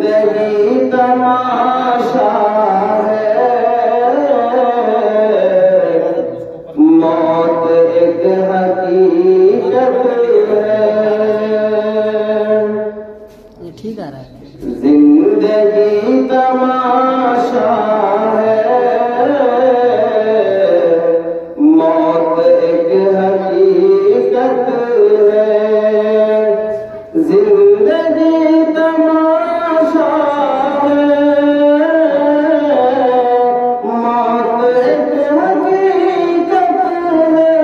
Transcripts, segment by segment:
जिंदगी तमाशा है, मौत एक हकीकत है। ये ठीक आ रहा है। जिंदगी तमाशा है, मौत एक हकीकत है। जिंदगी तमाशा है, मौत एक हकीकत है।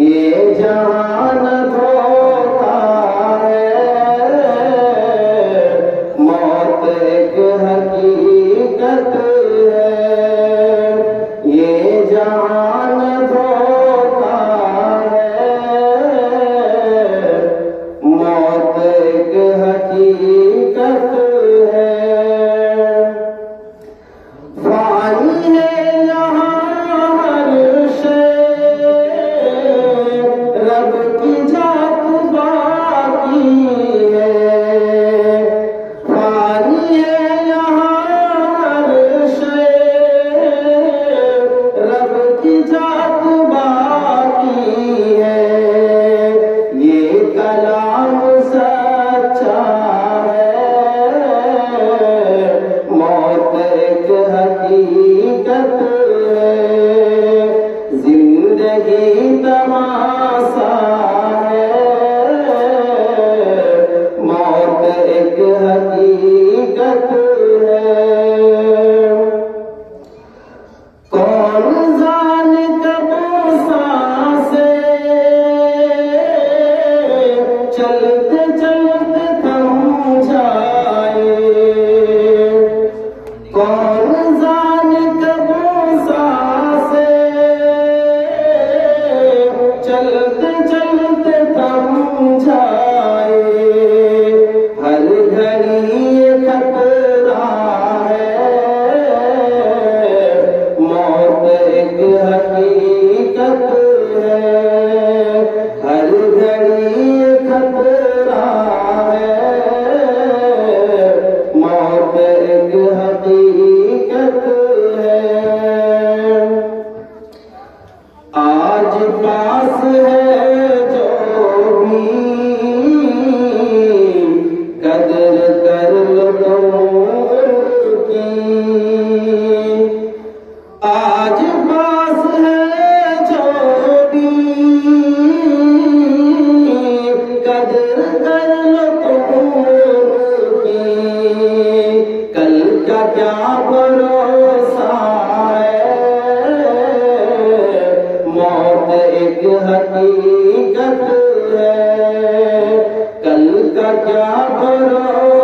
ये जहान धोखा है, मौत एक हकीकत है। ये जहान धोखा है, मौत एक हकीकत है। फानी है यहाँ हर शे, रब की जात बाकी है। फानी है यहाँ हर शे, रब की जात बाकी है। ये कलाम सच्चा है, मौत एक हकीकत है। जिंदगी तमाशा है, मौत एक हकीकत है। कौन जाने कब सांसें चलते चलते थम जाए। कौन जाने कब सांसें चलते चलते थम जाए। हर घड़ी ये खतरा है, मौत एक हकीकत है। हर घड़ी ये खतरा है, मौत एक हकीकत है। आज पास है जो भी, कदर कर लो तुम की। आज पास है जो भी, कदर कर लो तुम की। कल का क्या भरोसा है, मौत एक हकीकत है। कल का क्या भरोसा